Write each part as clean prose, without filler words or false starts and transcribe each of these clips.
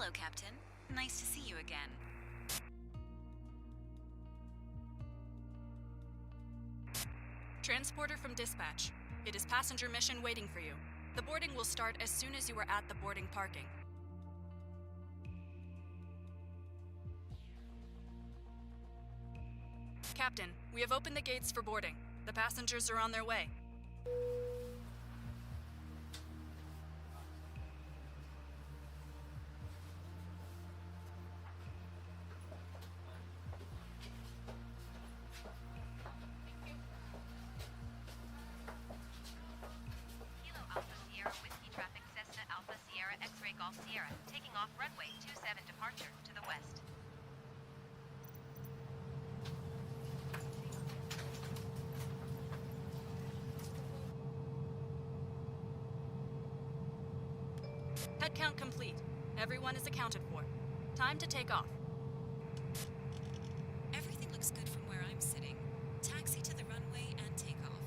Hello, Captain. Nice to see you again. Transporter from dispatch. It is passenger mission waiting for you. The boarding will start as soon as you are at the boarding parking. Captain, we have opened the gates for boarding. The passengers are on their way. Kilo Alpha Sierra Whiskey Traffic Cessna Alpha Sierra X-Ray Golf Sierra, taking off runway 27 departure to the west. Head count complete. Everyone is accounted for. Time to take off. Everything looks good from where I'm sitting. Taxi to the runway and take off.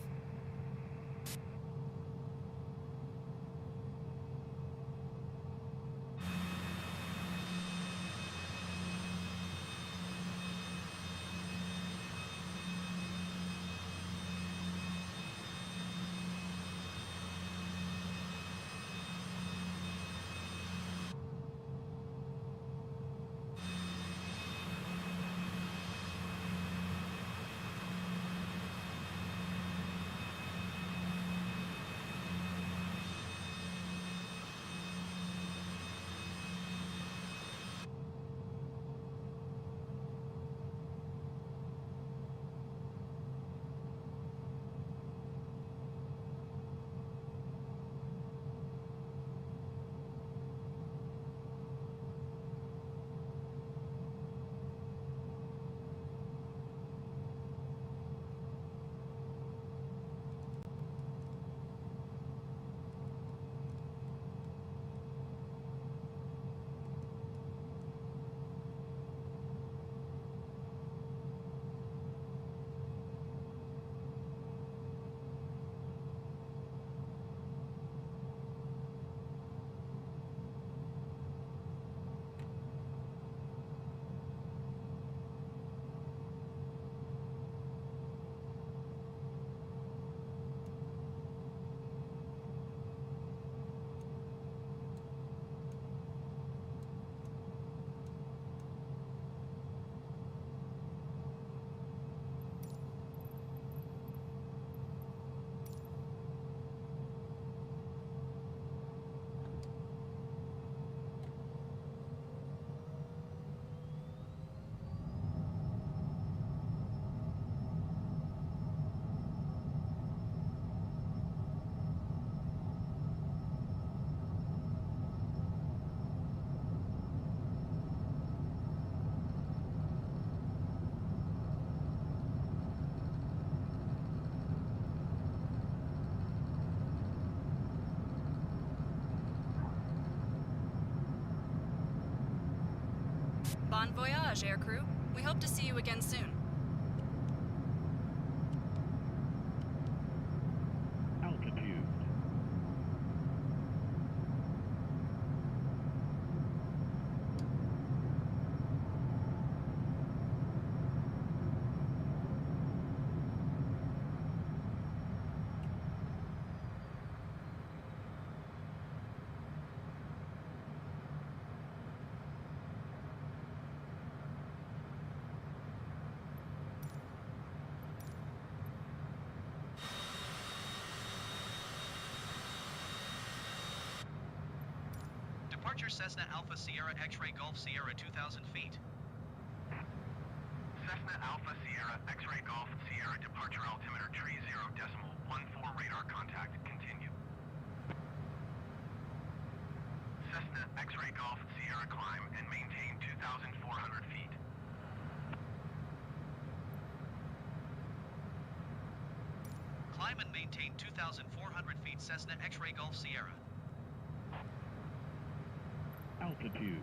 Bon voyage, aircrew. We hope to see you again soon. Altitude. Departure Cessna Alpha Sierra X-Ray Golf Sierra 2,000 feet. Cessna Alpha Sierra X-Ray Golf Sierra departure altimeter tree 0.14 radar contact. Continue. Cessna X-Ray Golf Sierra climb and maintain 2,400 feet. Climb and maintain 2,400 feet Cessna X-Ray Golf Sierra. Altitude.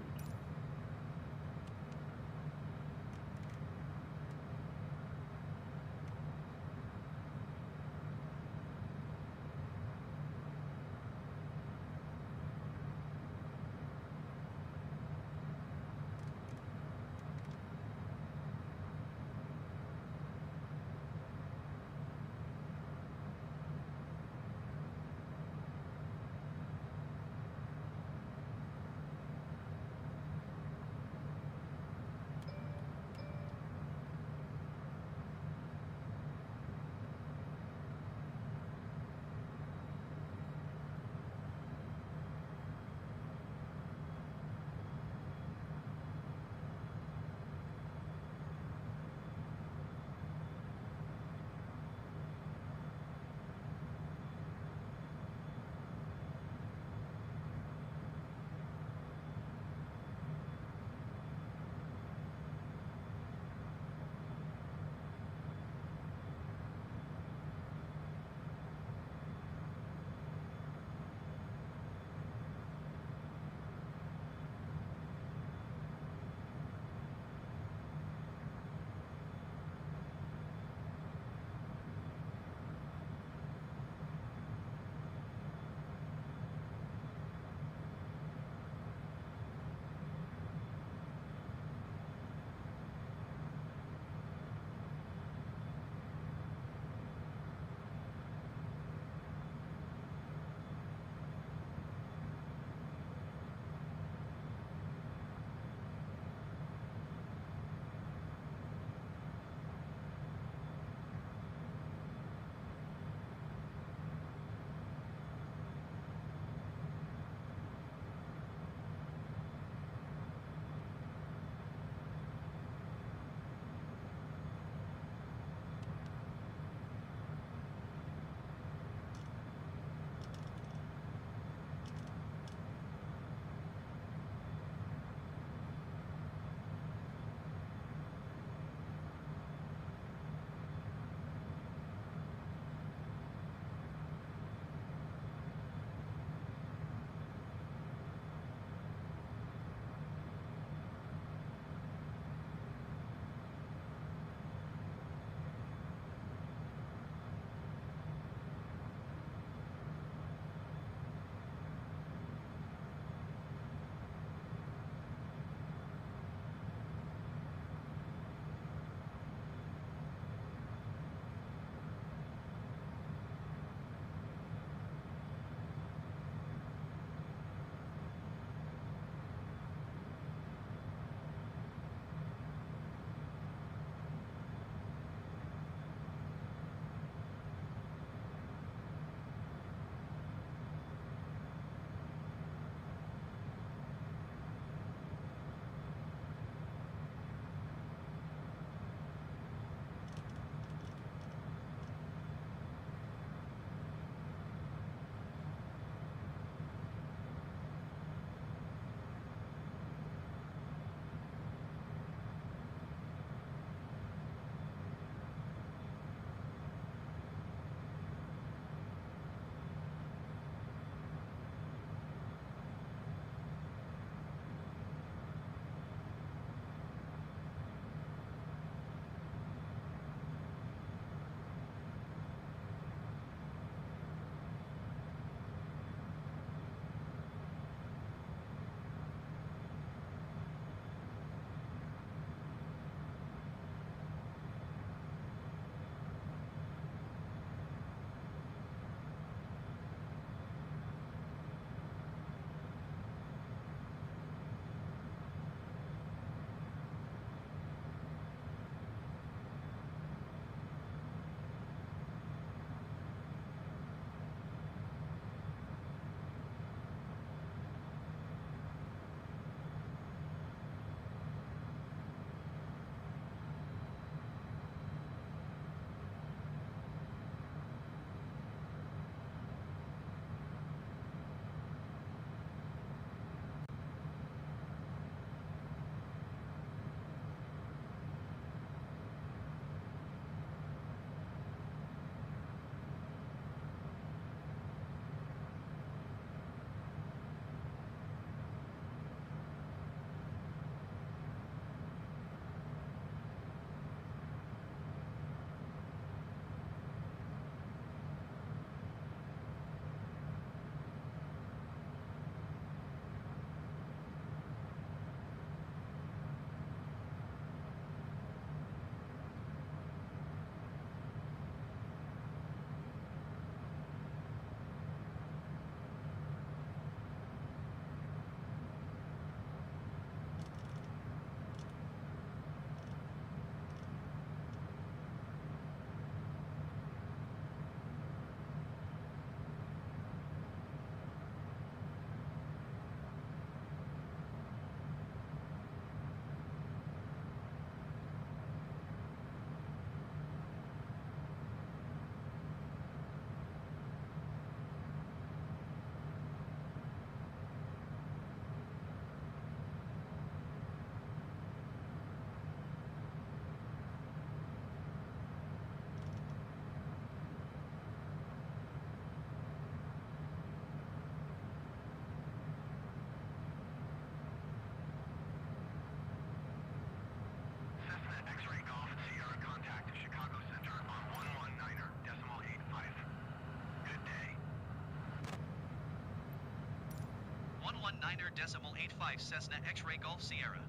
19.85 Cessna X-Ray Golf Sierra.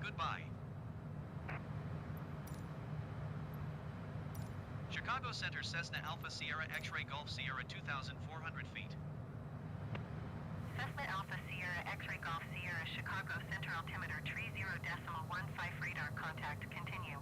Goodbye. Chicago Center Cessna Alpha Sierra X-Ray Golf Sierra 2,400 feet. Cessna Alpha Sierra X-Ray Golf Sierra Chicago Center altimeter 30.15 radar contact. Continue.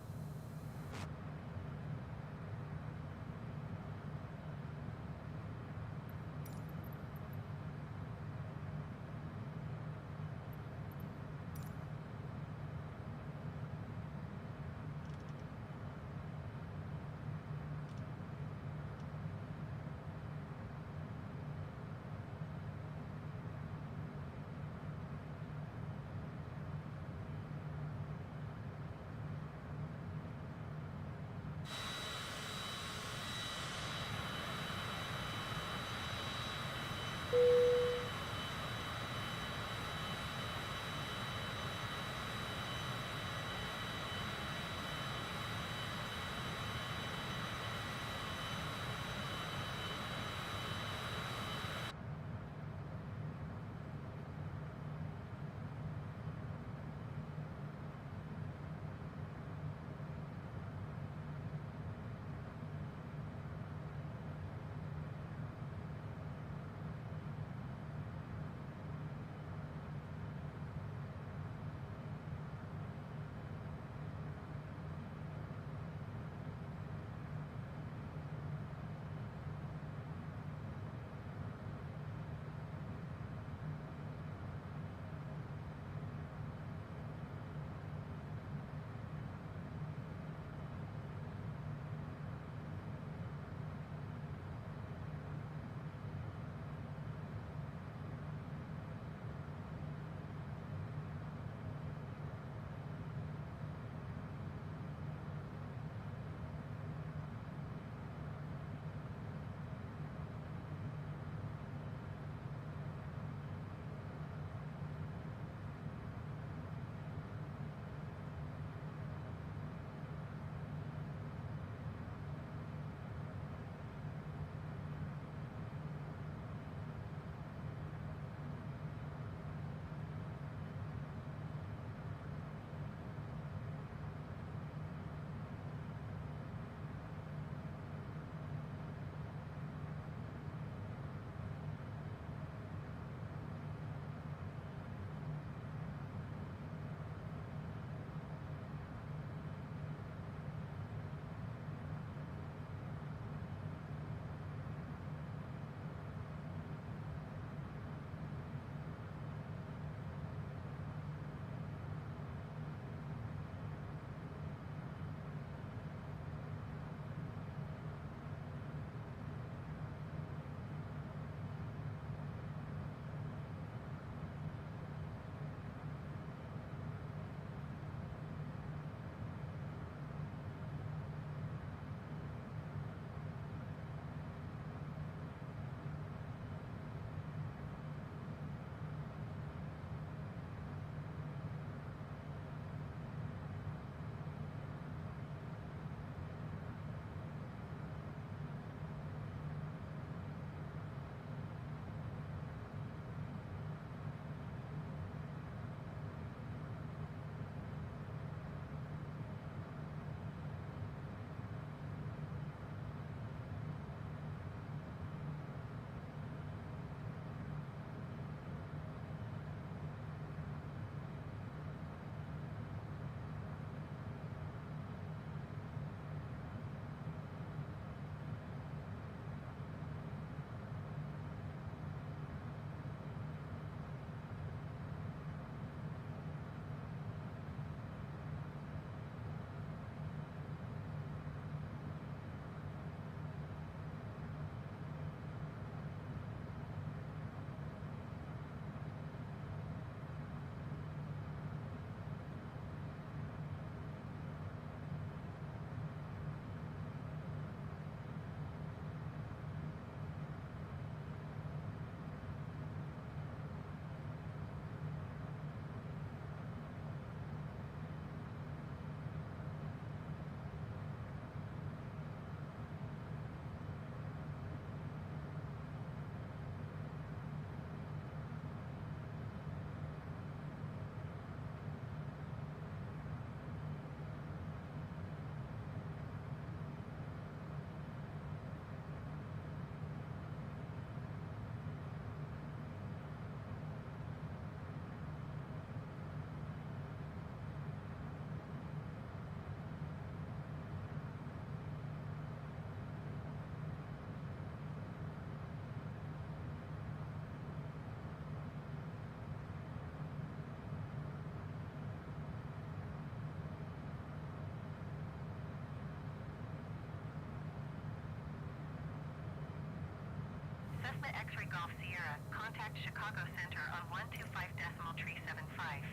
Golf Sierra. Contact Chicago Center on 125.375.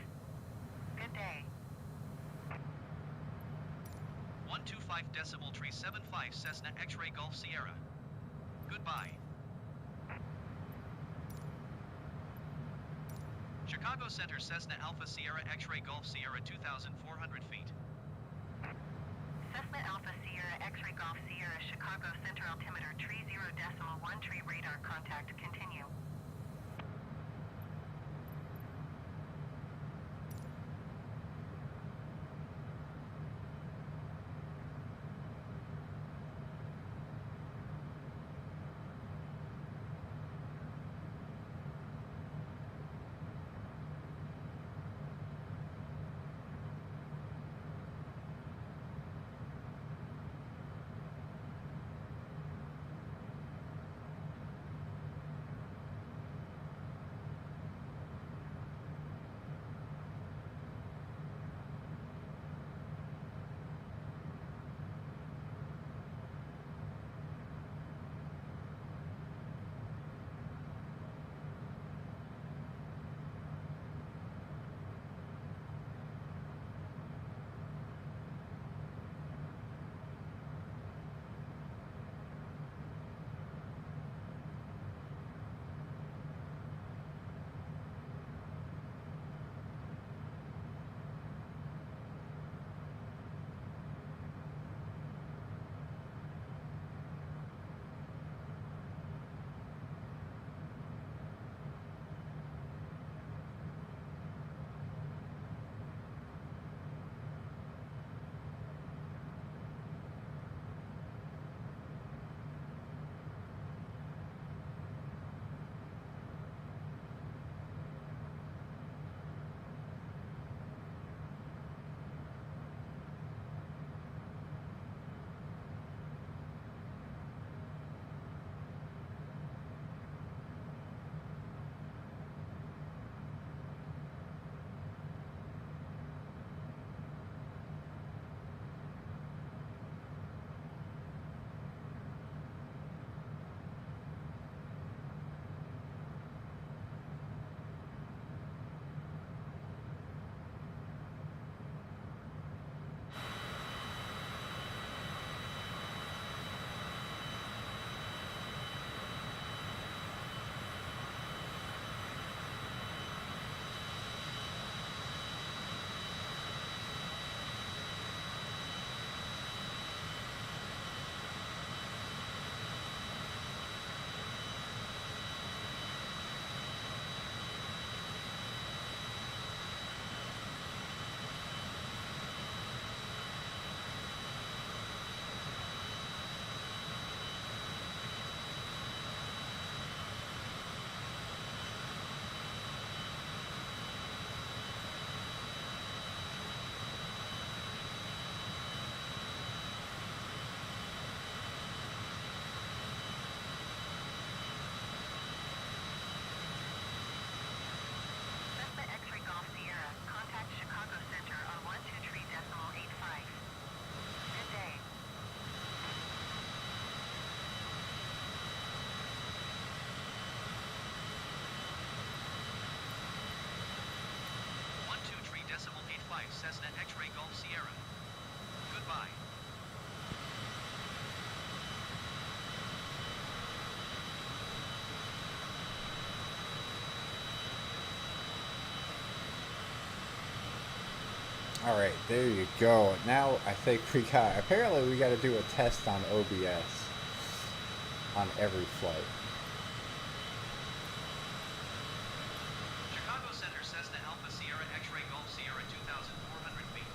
Good day. 125.375 Cessna X-Ray Golf Sierra. Goodbye. Chicago Center Cessna Alpha Sierra X-Ray Golf Sierra 2,400 feet. Cessna Alpha Sierra X-Ray Golf Sierra Chicago Center altimeter 30.13 radar contact continue. Cessna X-Ray Golf Sierra. Goodbye. All right, there you go. Now I think apparently we got to do a test on OBS on every flight. Chicago Center Cessna Alpha Sierra X-Ray Golf Sierra 2,400 feet.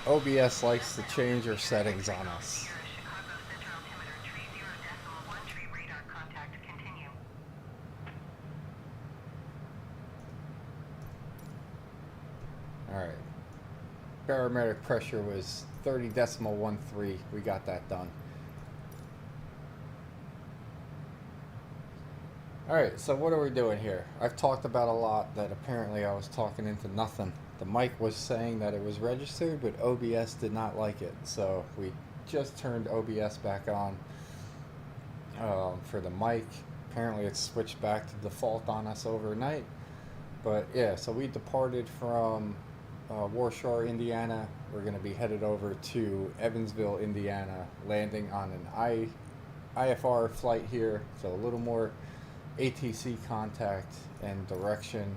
OBS likes to change their settings on us. Chicago Center altimeter 30.13 radar contact continue. All right. Barometric pressure was 30.13. We got that done. Alright, so what are we doing here? I've talked about a lot that apparently I was talking into nothing. The mic was saying that it was registered, but OBS did not like it. So we just turned OBS back on for the mic. apparently it's switched back to default on us overnight. But yeah, so we departed from Warsaw, Indiana. We're going to be headed over to Evansville, Indiana, landing on an IFR flight here, so a little more ATC contact and direction.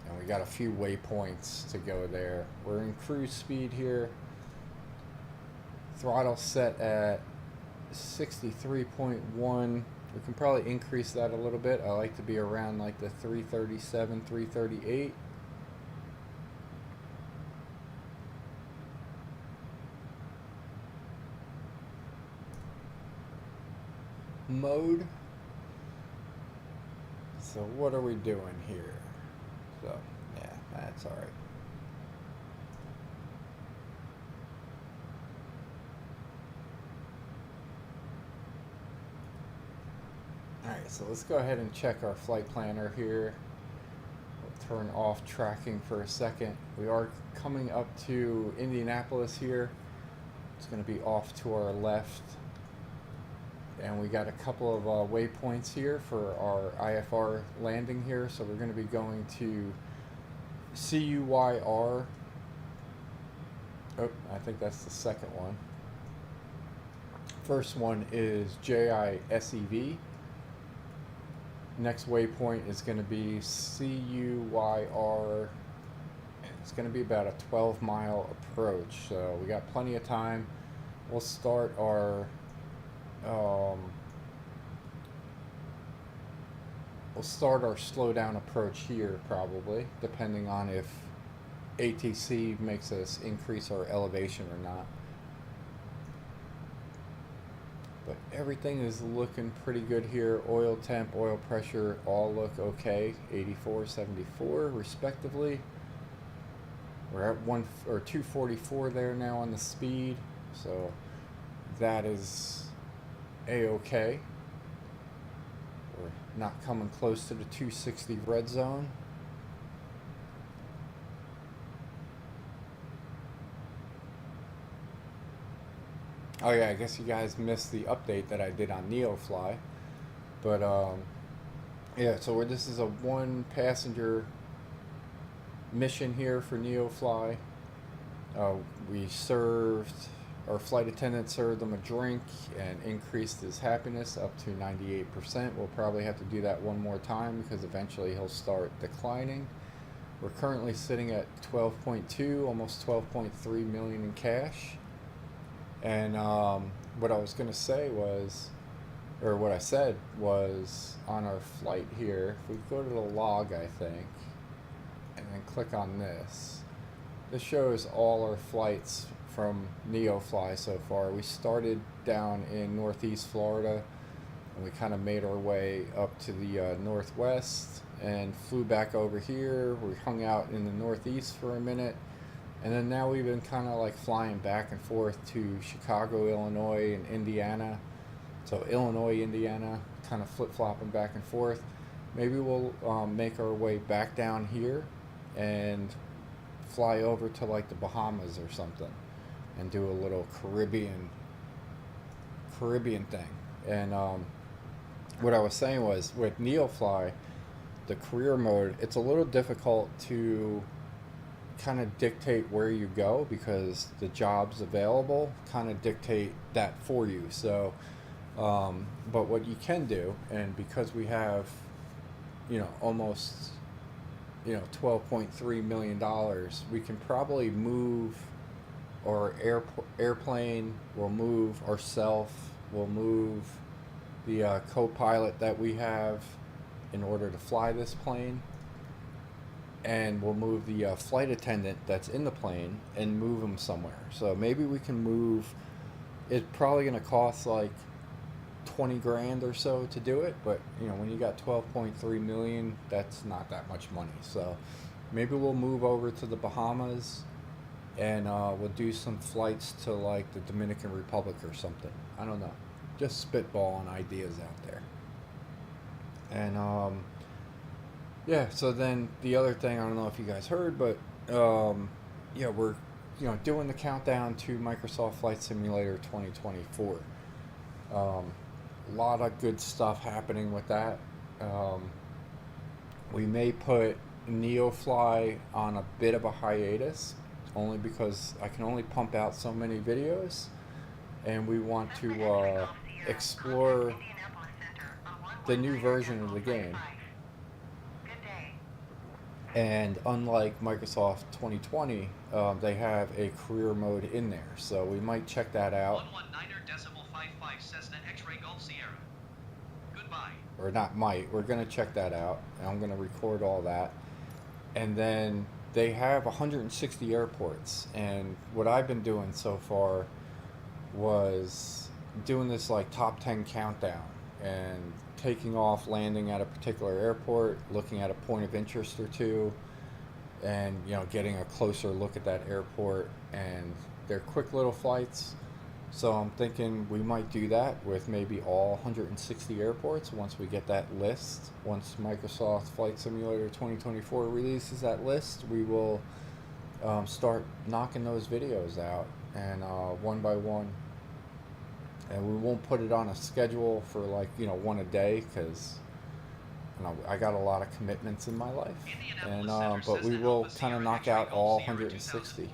And we got a few waypoints to go there. We're in cruise speed here. Throttle set at 63.1. We can probably increase that a little bit. I like to be around like the 337, 338. Mode. So what are we doing here? So yeah, that's all right. Alright, so let's go ahead and check our flight planner here. We'll turn off tracking for a second. We are coming up to Indianapolis here. It's going to be off to our left. And we got a couple of waypoints here for our IFR landing here. So we're going to be going to CUYR. Oh, I think that's the second one. First one is JISEV. Next waypoint is going to be CUYR. It's going to be about a 12-mile approach, so we got plenty of time. We'll start our slow down approach here, probably, depending on if ATC makes us increase our elevation or not. But everything is looking pretty good here. Oil temp, oil pressure, all look okay. 84, 74 respectively. We're at 244 there now on the speed, so that is a-okay. We're not coming close to the 260 red zone. Oh yeah, I guess you guys missed the update that I did on NeoFly, but yeah. So this is a one-passenger mission here for NeoFly. Our flight attendant served him a drink and increased his happiness up to 98%. We'll probably have to do that one more time because eventually he'll start declining. We're currently sitting at 12.2, almost 12.3 million in cash. And what I was going to say was, or what I said was, on our flight here, if we go to the log, I think, and then click on this, this shows all our flights from NeoFly so far. We started down in Northeast Florida, and we kind of made our way up to the Northwest, and flew back over here. We hung out in the Northeast for a minute. And then now we've been kind of like flying back and forth to Chicago, Illinois, and Indiana. So Illinois, Indiana, kind of flip-flopping back and forth. Maybe we'll make our way back down here and fly over to like the Bahamas or something and do a little Caribbean thing. And what I was saying was, with NeoFly, the career mode, it's a little difficult to kind of dictate where you go because the jobs available kind of dictate that for you. So but what you can do, and because we have almost $12.3 million, we can probably move our airplane, we'll move ourselves, we'll move the co-pilot that we have in order to fly this plane, and we'll move the flight attendant that's in the plane and move them somewhere. So maybe we can move, it's probably going to cost like 20 grand or so to do it, but when you got 12.3 million, that's not that much money. So maybe we'll move over to the Bahamas, and we'll do some flights to like the Dominican Republic or something. I don't know, just spitballing ideas out there. And yeah, so then the other thing, I don't know if you guys heard, but yeah, we're doing the countdown to Microsoft Flight Simulator 2024. A lot of good stuff happening with that. We may put NeoFly on a bit of a hiatus, only because I can only pump out so many videos, and we want to explore the new version of the game. And unlike Microsoft 2020, they have a career mode in there, so we might check that out. 119.55 Cessna X-Ray Golf Sierra. Goodbye. Or not might, we're going to check that out, and I'm going to record all that. And then they have 160 airports, and what I've been doing so far was doing this like top 10 countdown and taking off, landing at a particular airport, looking at a point of interest or two, and getting a closer look at that airport. And they're quick little flights, so I'm thinking we might do that with maybe all 160 airports once we get that list. Once Microsoft Flight Simulator 2024 releases that list, we will start knocking those videos out, and one by one. And we won't put it on a schedule for one a day, because I got a lot of commitments in my life. And but we will kind of knock out all 160. Cessna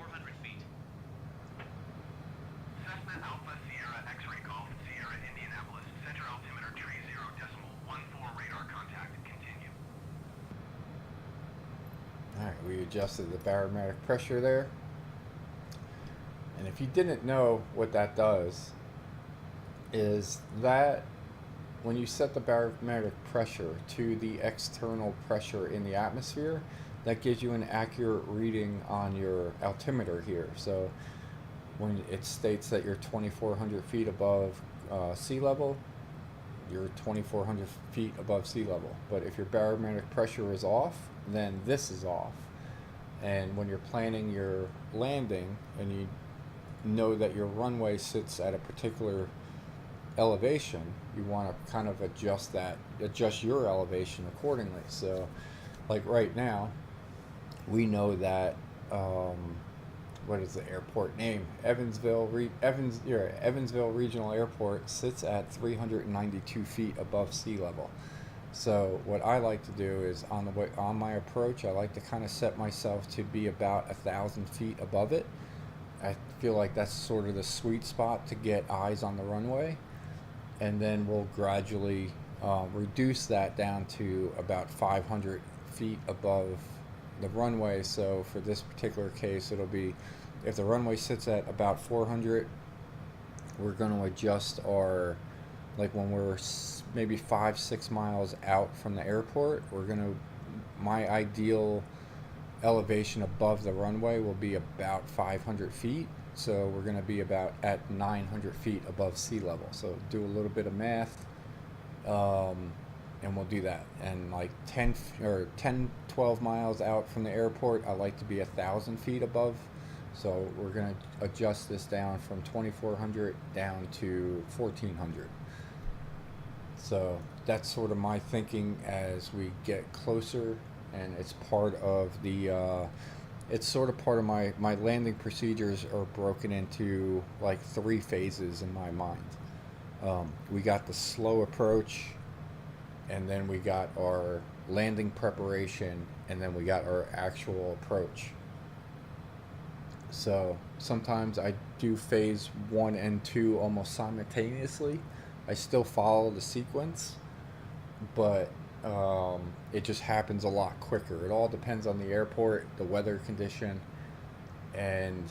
Alpha Sierra X-Ray Golf Sierra Indianapolis, center altimeter 30.14 radar contact. Continue. Alright, we adjusted the barometric pressure there. And if you didn't know what that does, is that when you set the barometric pressure to the external pressure in the atmosphere, that gives you an accurate reading on your altimeter here. So when it states that you're 2,400 feet above sea level, you're 2,400 feet above sea level. But if your barometric pressure is off, then this is off. And when you're planning your landing and you know that your runway sits at a particular elevation, you want to kind of adjust your elevation accordingly. So like right now, we know that what is the airport name? Evansville Regional Airport sits at 392 feet above sea level. So what I like to do is on my approach, I like to kind of set myself to be about 1,000 feet above it. I feel like that's sort of the sweet spot to get eyes on the runway. And then we'll gradually reduce that down to about 500 feet above the runway. So for this particular case, it'll be, if the runway sits at about 400, we're going to adjust our, like when we're maybe 5-6 miles out from the airport, my ideal elevation above the runway will be about 500 feet. So we're going to be about at 900 feet above sea level. So do a little bit of math, and we'll do that. And like 12 miles out from the airport, I like to be 1,000 feet above. So we're going to adjust this down from 2,400 down to 1,400. So that's sort of my thinking as we get closer, and it's part of the it's sort of part of my landing procedures are broken into like 3 phases in my mind. We got the slow approach, and then we got our landing preparation, and then we got our actual approach. So sometimes I do phase 1 and 2 almost simultaneously. I still follow the sequence, but it just happens a lot quicker. It all depends on the airport, the weather condition, and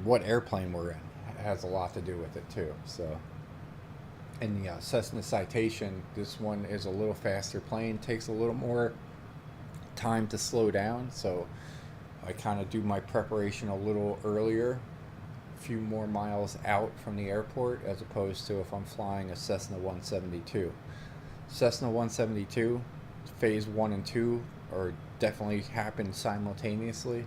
what airplane we're in. It has a lot to do with it too. So, in the Cessna Citation, this one is a little faster plane, takes a little more time to slow down, so I kind of do my preparation a little earlier, a few more miles out from the airport, as opposed to if I'm flying a Cessna 172. Cessna 172, phase 1 and 2 are definitely happen simultaneously,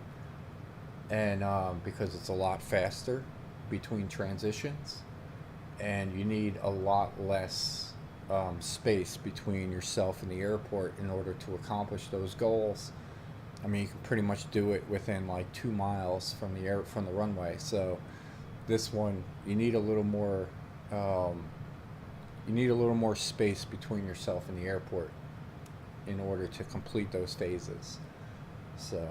and because it's a lot faster between transitions, and you need a lot less space between yourself and the airport in order to accomplish those goals. I mean, you can pretty much do it within like 2 miles from the runway. So this one, you need a little more space between yourself and the airport in order to complete those phases. So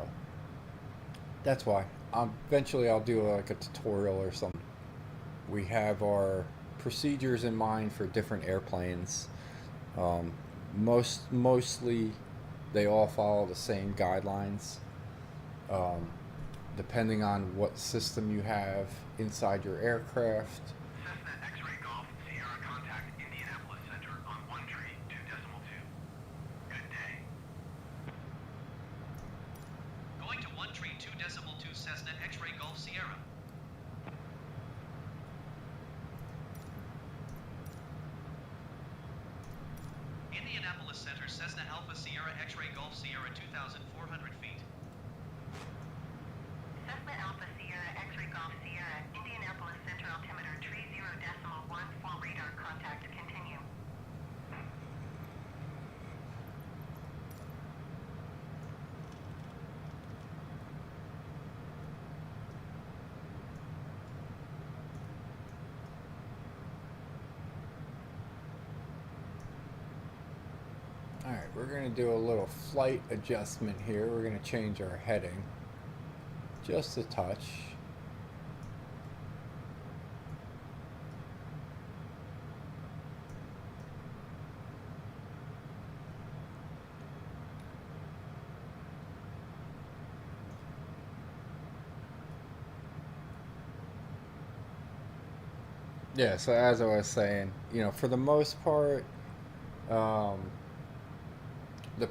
that's why eventually I'll do like a tutorial or something. We have our procedures in mind for different airplanes. Mostly they all follow the same guidelines. Depending on what system you have inside your aircraft. Cessna X-Ray Golf Sierra contact Indianapolis Center on 132.2. Good day. Going to 132.2 Cessna X-Ray Golf Sierra. Indianapolis Center Cessna Alpha Sierra X-Ray Golf Sierra 2,400 feet. Cessna Alpha Sierra X-Ray Golf Sierra, Indianapolis Center altimeter 30.14 radar contact continue. Alright, we're going to do a little flight adjustment here. We're going to change our heading just a touch. Yeah, so as I was saying, for the most part, the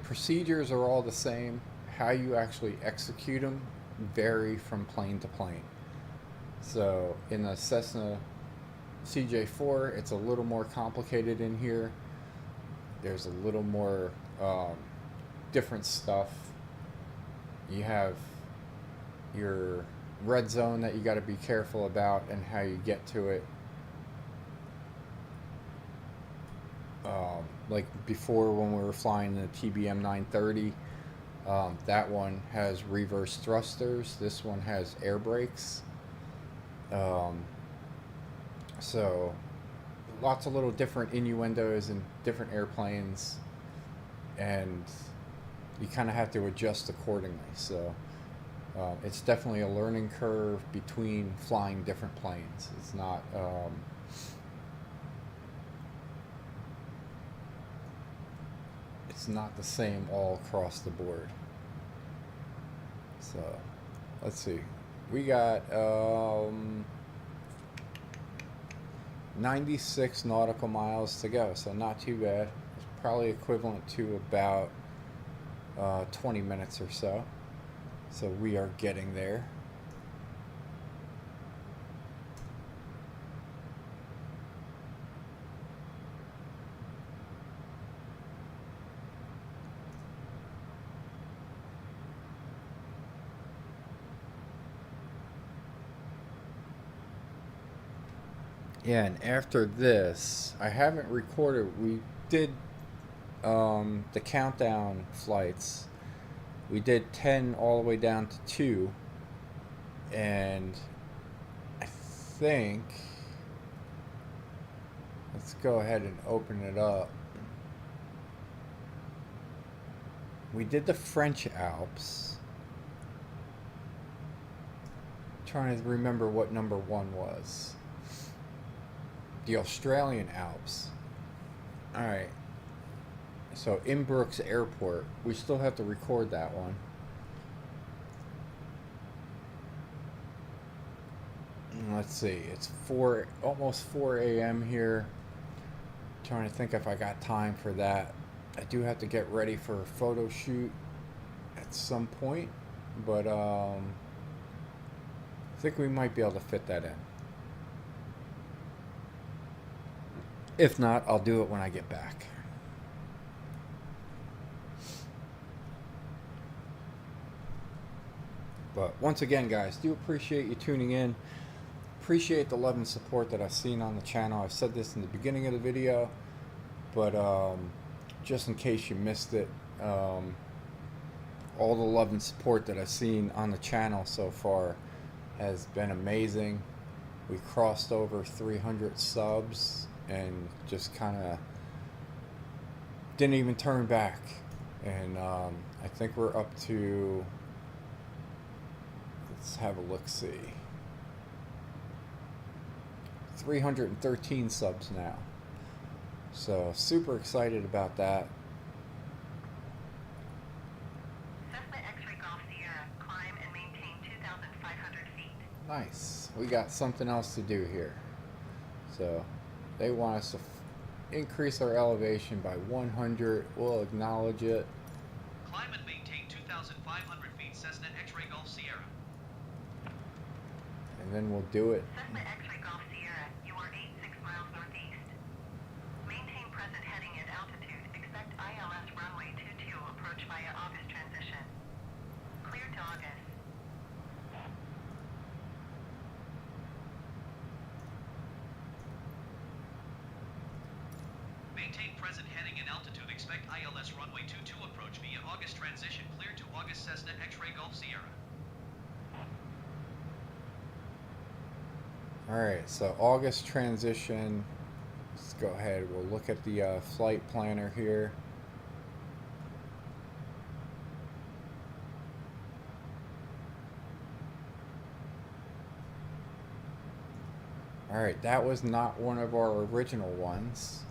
procedures are all the same. How you actually execute them vary from plane to plane. So in the Cessna CJ4, it's a little more complicated in here. There's a little more different stuff. You have your red zone that you got to be careful about and how you get to it. Like before when we were flying the TBM 930, that one has reverse thrusters. This one has air brakes. So lots of little different innuendos in different airplanes, and you kind of have to adjust accordingly. So it's definitely a learning curve between flying different planes. It's not it's not the same all across the board. So let's see, we got 96 nautical miles to go, so not too bad. It's probably equivalent to about 20 minutes or so. So we are getting there. Yeah, and after this, I haven't recorded. We did the countdown flights. We did 10 all the way down to 2, and I think, let's go ahead and open it up. We did the French Alps. I'm trying to remember what number 1 was. The Australian Alps. Alright. So Inbrooks Airport. We still have to record that one. And let's see. It's almost 4 a.m. here. Trying to think if I got time for that. I do have to get ready for a photo shoot at some point. But I think we might be able to fit that in. If not, I'll do it when I get back. But once again, guys, do appreciate you tuning in. Appreciate the love and support that I've seen on the channel. I've said this in the beginning of the video, but just in case you missed it, all the love and support that I've seen on the channel so far has been amazing. We crossed over 300 subs and just kind of didn't even turn back. And I think we're up to, let's have a look-see, 313 subs now. So super excited about that. Cessna X-ray Golf Sierra, climb and maintain 2,500 feet. Nice. We got something else to do here. So they want us to increase our elevation by 100. We'll acknowledge it. Climb and maintain 2,500 feet Cessna X-ray Golf Sierra. And then we'll do it. Cessna X-ray Golf Sierra, you are 86 miles northeast. Maintain present heading and altitude. Expect ILS runway 22 approach via August transition. Clear to August. Maintain present heading and altitude. Expect ILS runway 22 approach via August transition. Clear to August Cessna X-ray Golf Sierra. Alright, so August transition. Let's go ahead. We'll look at the flight planner here. Alright, that was not one of our original ones.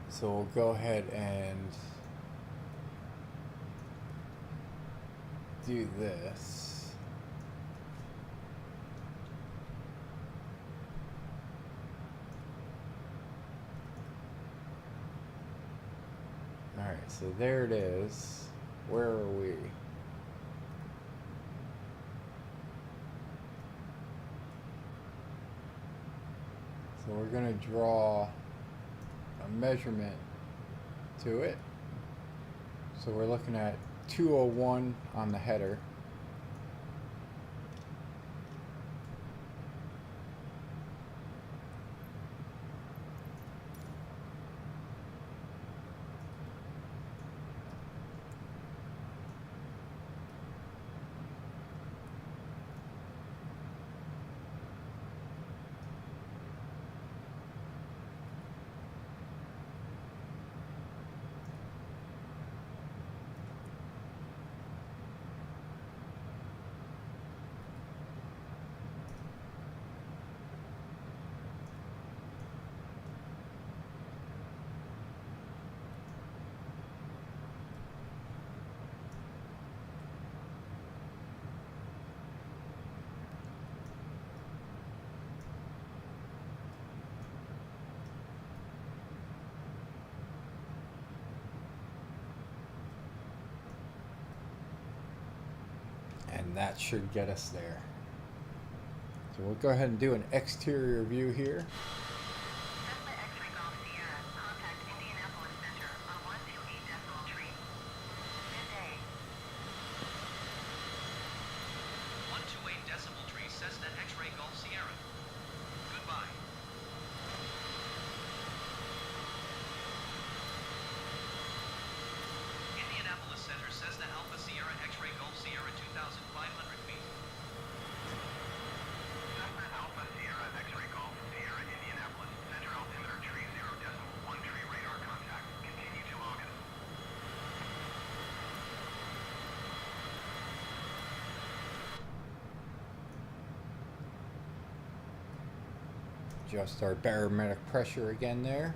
So we'll go ahead and do this. Alright, so there it is. Where are we? So we're going to draw a measurement to it. So we're looking at 201 on the header. And that should get us there. So we'll go ahead and do an exterior view here. Cessna X-ray Golf Sierra, contact Indianapolis Center on 128.3. Good day. 128.3 Cessna X-ray Golf Sierra. Goodbye. Indianapolis Center Cessna Alpha Sierra X-ray Golf Sierra 2,500 feet. Cessna Alpha Sierra X-ray Golf Sierra Indianapolis. Center altimeter tree 0.1 tree radar contact. Continue to August. Adjust our barometric pressure again there.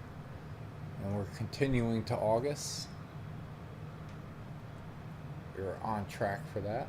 And we're continuing to August. We're on track for that.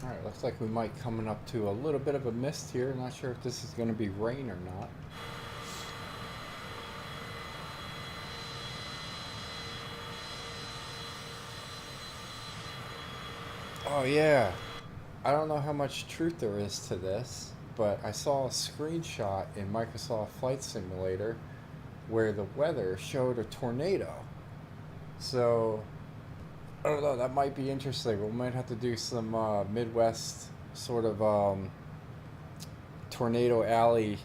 Alright, looks like we might coming up to a little bit of a mist here. Not sure if this is going to be rain or not. Oh yeah, I don't know how much truth there is to this, but I saw a screenshot in Microsoft Flight Simulator where the weather showed a tornado. So, I don't know, that might be interesting. We might have to do some Midwest sort of tornado alley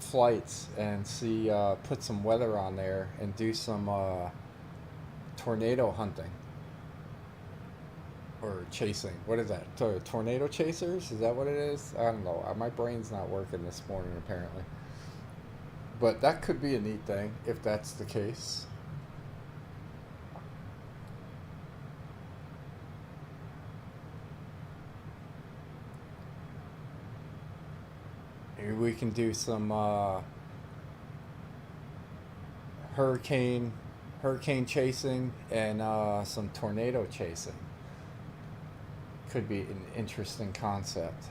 flights and see, put some weather on there and do some tornado hunting. Or chasing. What is that? Tornado chasers? Is that what it is? I don't know. My brain's not working this morning, apparently. But that could be a neat thing, if that's the case. Maybe we can do some hurricane chasing and some tornado chasing. Could be an interesting concept.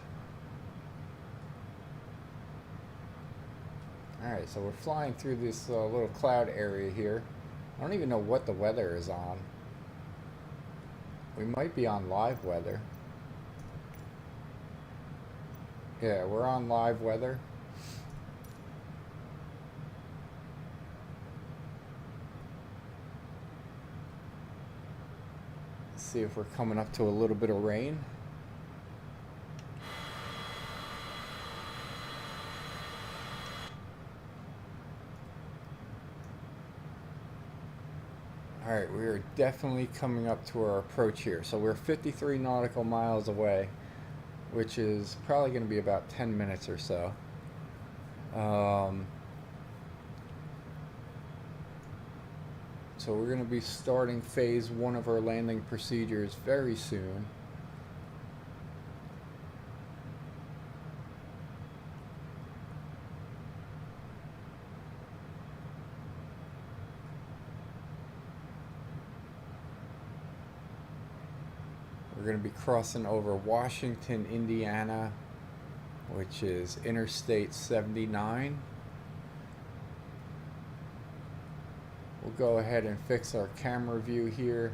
Alright, so we're flying through this little cloud area here. I don't even know what the weather is on. We might be on live weather. Yeah, we're on live weather. See if we're coming up to a little bit of rain. Alright, we are definitely coming up to our approach here. So we're 53 nautical miles away, which is probably going to be about 10 minutes or so. So we're going to be starting phase 1 of our landing procedures very soon. We're going to be crossing over Washington, Indiana, which is Interstate 79. We'll go ahead and fix our camera view here.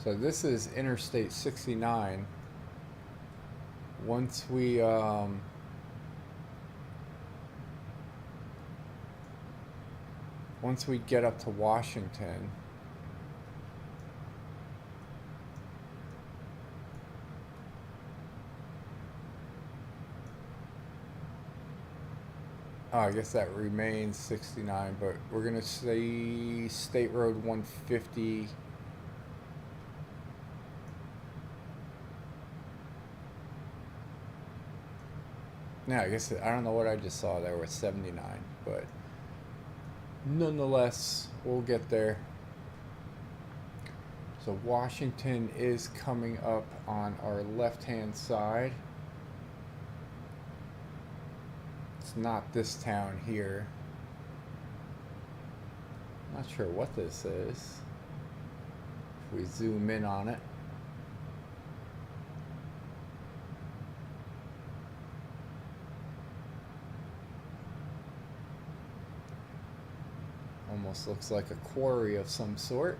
So this is Interstate 69. Once we get up to Washington, I guess that remains 69, but we're gonna say State Road 150. No, I guess I don't know what I just saw there with 79, but nonetheless, we'll get there. So Washington is coming up on our left-hand side. It's not this town here. Not sure what this is. If we zoom in on it. Almost looks like a quarry of some sort.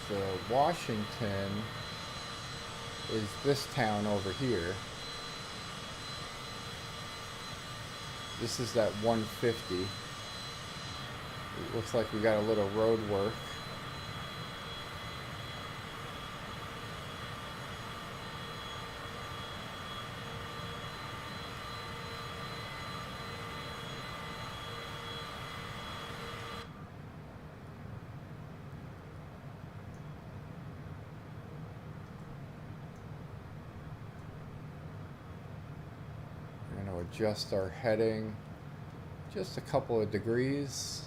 So Washington is this town over here. This is that 150. It looks like we got a little road work. adjust our heading just a couple of degrees.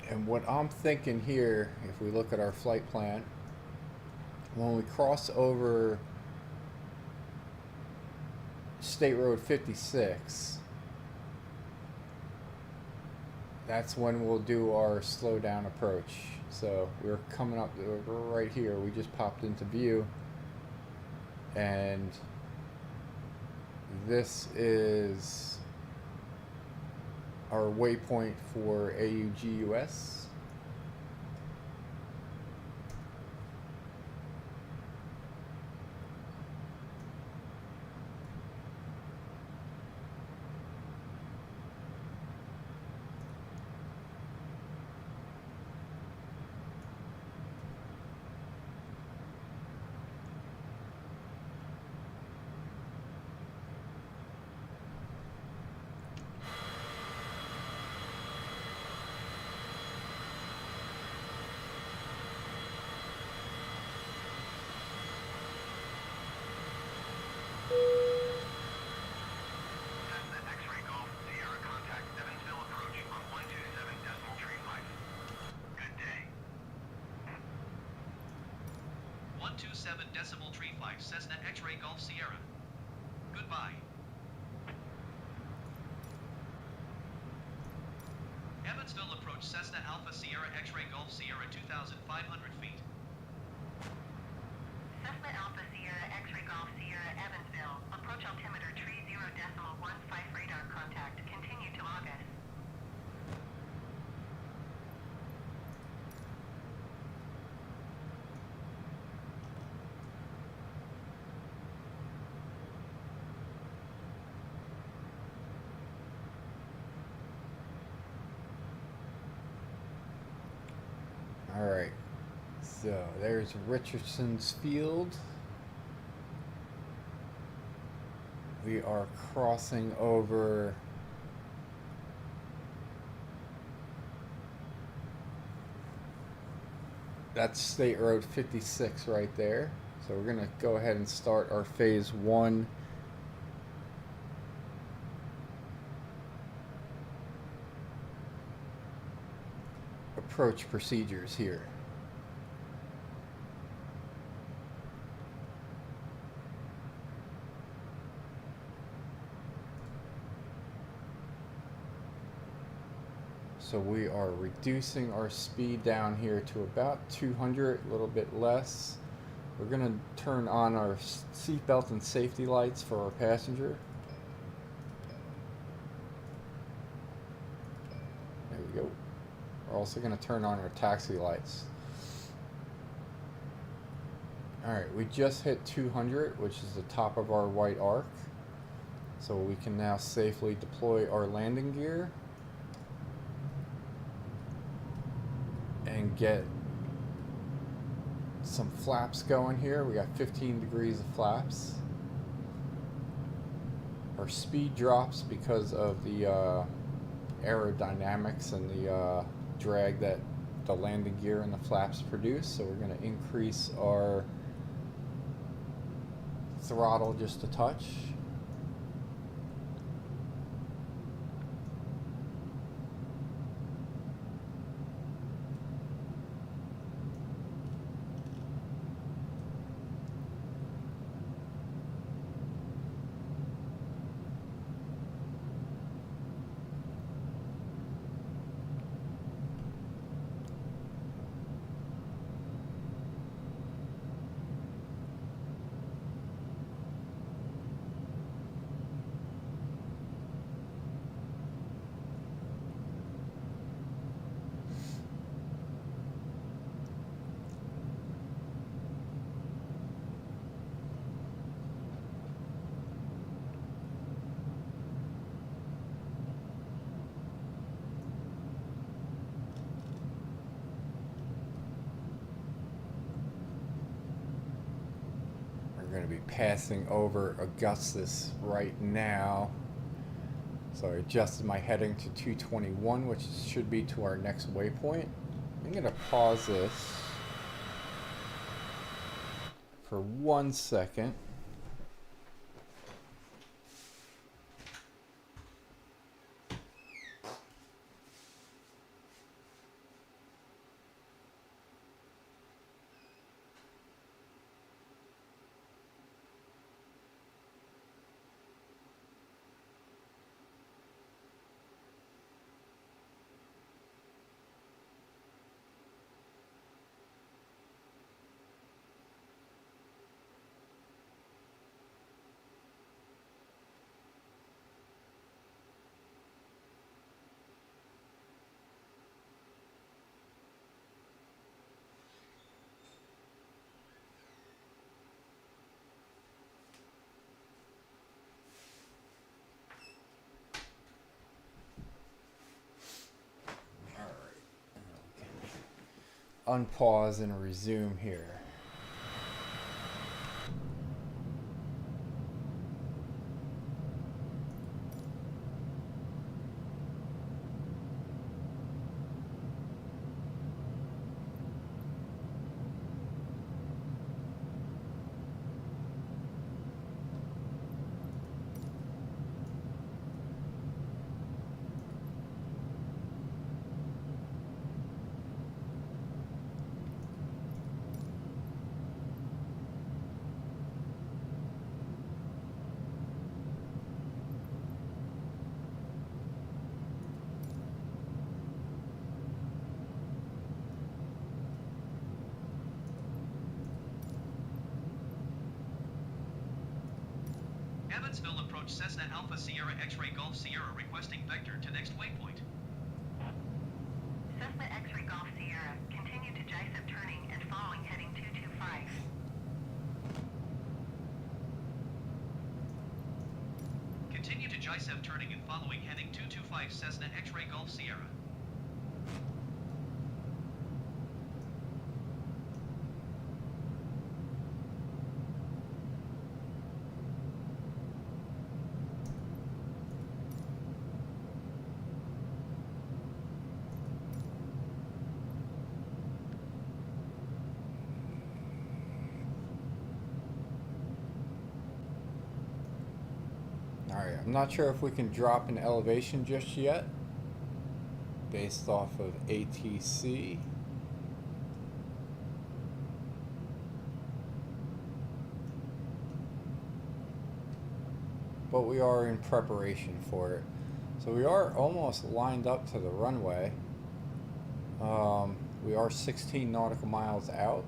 And what I'm thinking here, if we look at our flight plan, when we cross over State Road 56, that's when we'll do our slow down approach. So we're coming up right here. We just popped into view, and this is our waypoint for AUGUS. Cessna X-ray Golf Sierra contact Evansville approach on 127.35. Good day. 127.35 Cessna X-ray Golf Sierra. Goodbye. Evansville approach Cessna Alpha Sierra X-ray Golf Sierra 2,500 feet. Cessna Alpha Sierra X-ray Golf Sierra Evansville. Approach altimeter 30.15 radar contact. Continue to August. All right. So there's Richardson's Field. We are crossing over that's State Road 56 right there. So we're gonna go ahead and start our phase 1 approach procedures here. So we are reducing our speed down here to about 200, a little bit less. We're going to turn on our seatbelt and safety lights for our passenger. There we go. We're also going to turn on our taxi lights. Alright, we just hit 200, which is the top of our white arc. So we can now safely deploy our landing gear and get some flaps going here. We got 15 degrees of flaps. Our speed drops because of the aerodynamics and the drag that the landing gear and the flaps produce. So we're going to increase our throttle just a touch. We're going to be passing over Augustus right now. So I adjusted my heading to 221, which should be to our next waypoint. I'm going to pause this for 1 second. Unpause and resume here. Evansville approach Cessna Alpha Sierra X-Ray Golf Sierra requesting vector to next waypoint. Cessna X-Ray Golf Sierra, continue to JICEP turning and following heading 225. Continue to JICEP turning and following heading 225 Cessna X-Ray Golf Sierra. Alright, I'm not sure if we can drop an elevation just yet based off of ATC. But we are in preparation for it. So we are almost lined up to the runway. We are 16 nautical miles out.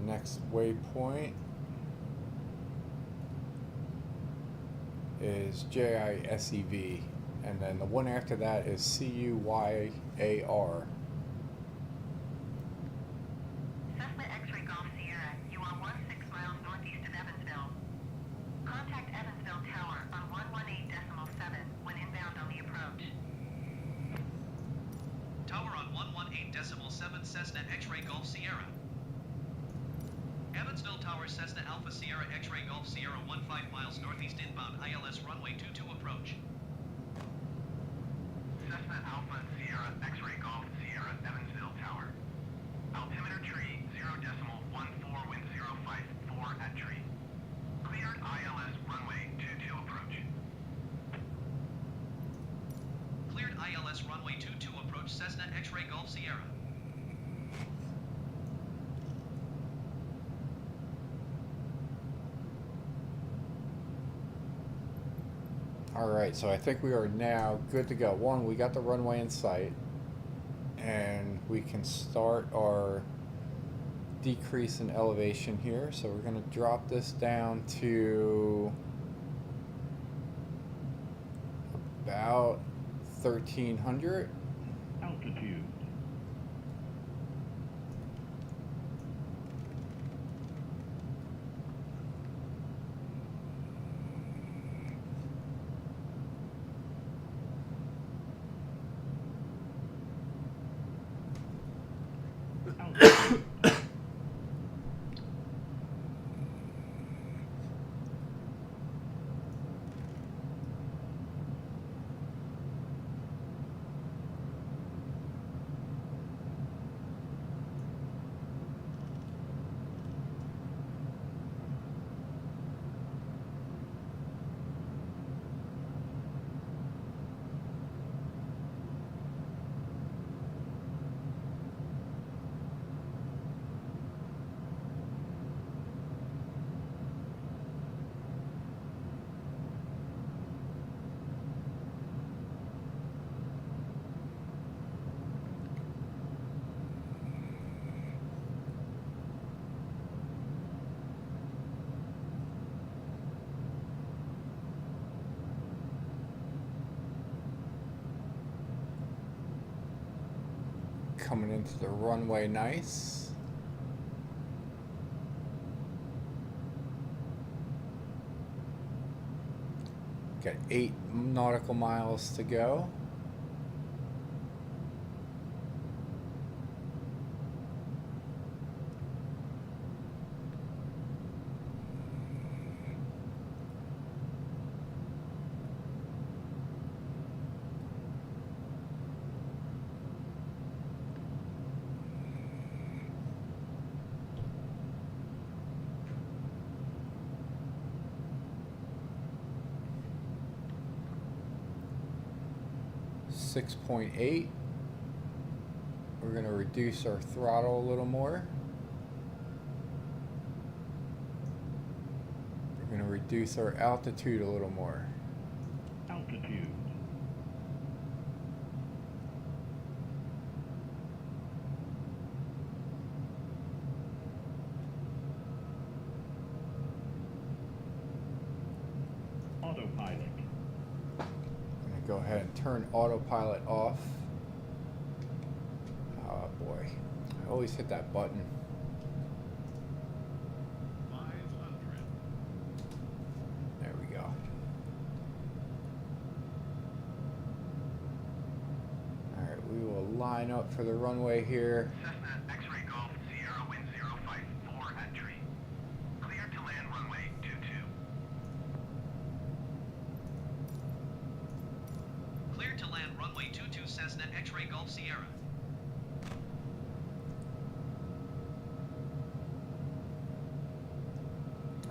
Next waypoint is JISEV, and then the one after that is CUYAR. Cessna X-Ray Golf Sierra, you are 16 miles northeast of Evansville. Contact Evansville Tower on 118.7 when inbound on the approach. Tower on 118.7 Cessna X-Ray Golf Sierra. Evansville Tower Cessna Alpha Sierra X-Ray Golf Sierra 15 miles northeast inbound ILS runway 22 approach. Cessna Alpha Sierra X-Ray Golf Sierra Evansville Tower. Altimeter tree 0.14 wind 054 at tree. Cleared ILS runway 22 approach. Cleared ILS runway 22 approach Cessna X-Ray Golf Sierra. Alright, so I think we are now good to go. One, we got the runway in sight, and we can start our decrease in elevation here. So we're going to drop this down to about 1300. Altitude. coming into the runway nice. Got 8 nautical miles to go. .8. We're going to reduce our throttle a little more. We're going to reduce our altitude a little more. Altitude. Autopilot. Go ahead and turn autopilot off. Oh boy, I always hit that button. 500. There we go. Alright, we will line up for the runway here. Cessna X-ray Golf Sierra wind 054 at tree. Clear to land runway 22. Clear to land runway 22 Cessna X-ray Golf Sierra.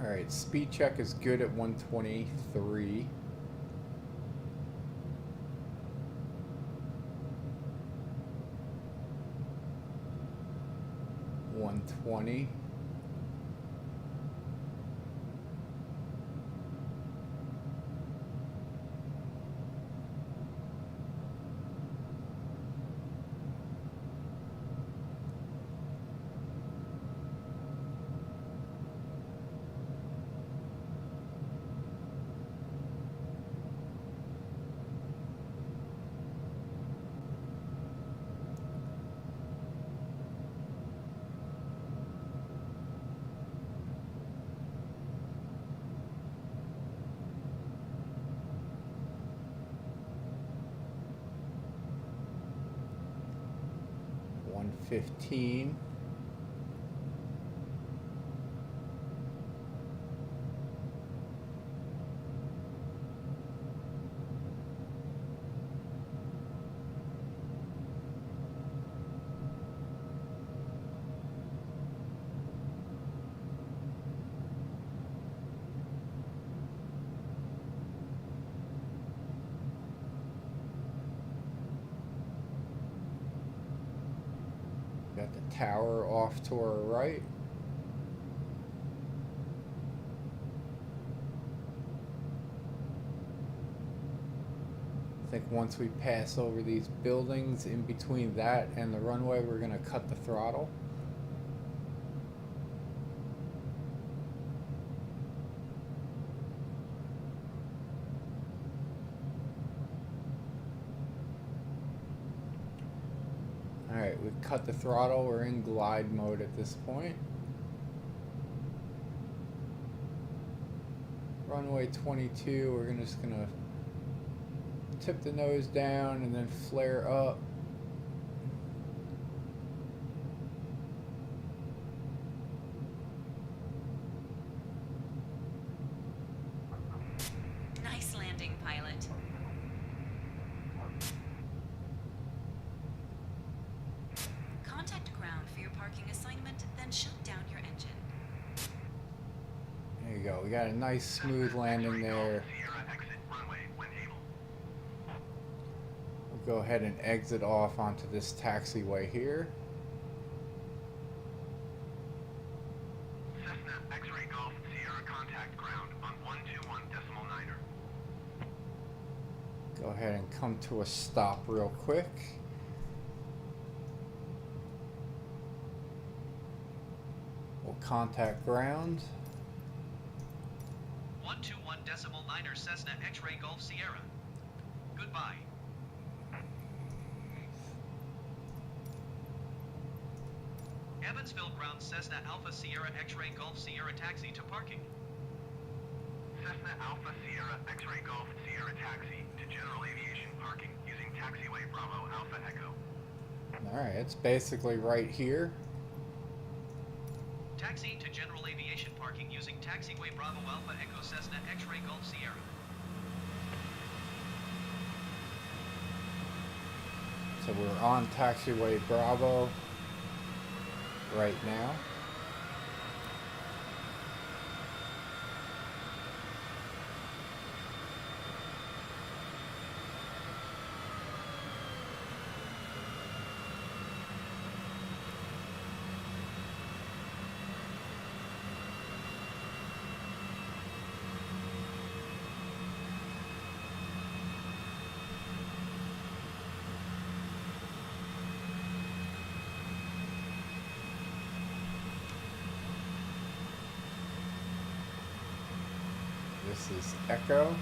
Alright, speed check is good at 123. .120. .115. Got the tower off to our right. I think once we pass over these buildings in between that and the runway, we're going to cut the throttle. Alright, we've cut the throttle. We're in glide mode at this point. Runway 22, we're just going to tip the nose down and then flare up. Nice landing, pilot. Contact ground for your parking assignment, then shut down your engine. There you go. We got a nice smooth landing there. Sierra exit runway when able. We'll go ahead and exit off onto this taxiway here. Cessna X-ray Golf Sierra contact ground on 121.9er. Go ahead and come to a stop real quick. We'll contact ground. 121.9er Cessna X-ray Golf Sierra. Goodbye. Evansville ground Cessna Alpha Sierra X-Ray Golf Sierra taxi to parking. Cessna Alpha Sierra X-Ray Golf Sierra taxi to general aviation parking using taxiway Bravo Alpha Echo. Alright, it's basically right here. Taxi to general aviation parking using taxiway Bravo Alpha Echo Cessna X-Ray Golf Sierra. So we're on taxiway Bravo right now. This is Echo.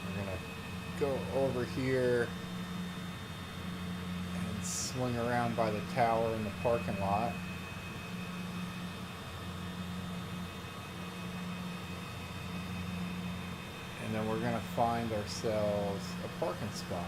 We're gonna go over here and swing around by the tower in the parking lot. And then we're gonna find ourselves a parking spot.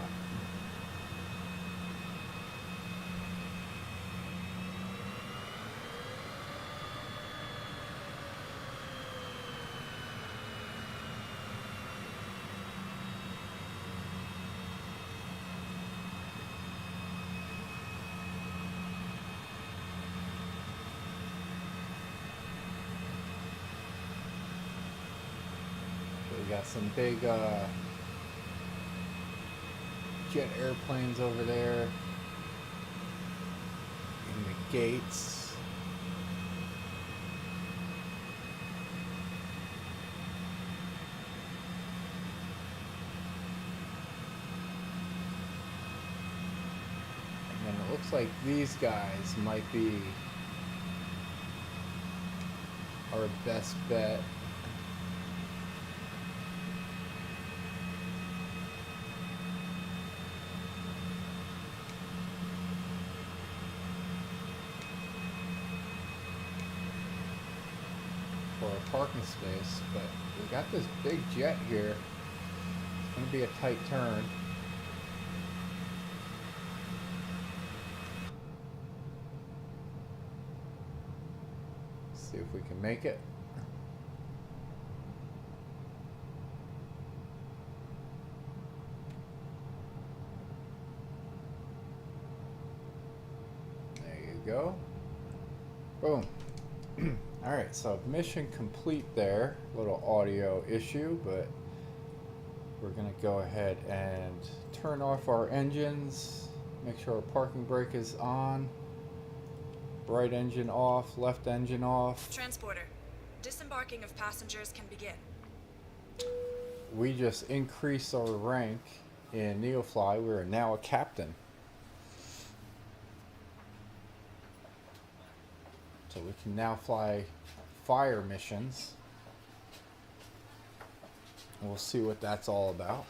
We got some big jet airplanes over there in the gates. And then it looks like these guys might be our best bet. For a parking space, but we got this big jet here. It's going to be a tight turn. See if we can make it. There you go. Boom. Alright, so mission complete there. Little audio issue, but we're going to go ahead and turn off our engines. Make sure our parking brake is on. Right engine off, left engine off. Transporter, disembarking of passengers can begin. We just increased our rank in NeoFly. We are now a captain. So we can now fly fire missions. We'll see what that's all about.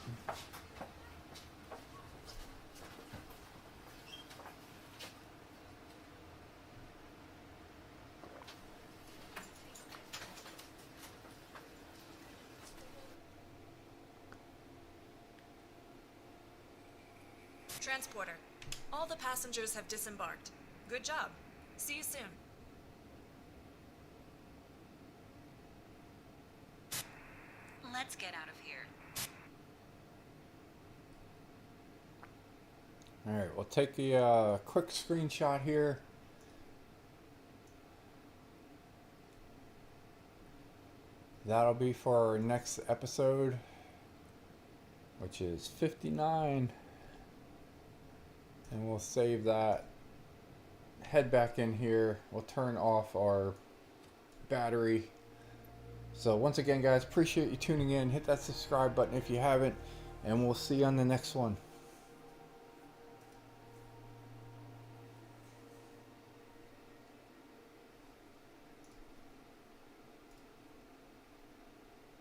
Transporter, all the passengers have disembarked. Good job. See you soon. Let's get out of here. Alright, we'll take the quick screenshot here. That'll be for our next episode, which is 59. And we'll save that. Head back in here. We'll turn off our battery. So once again, guys, appreciate you tuning in. Hit that subscribe button if you haven't. And we'll see you on the next one.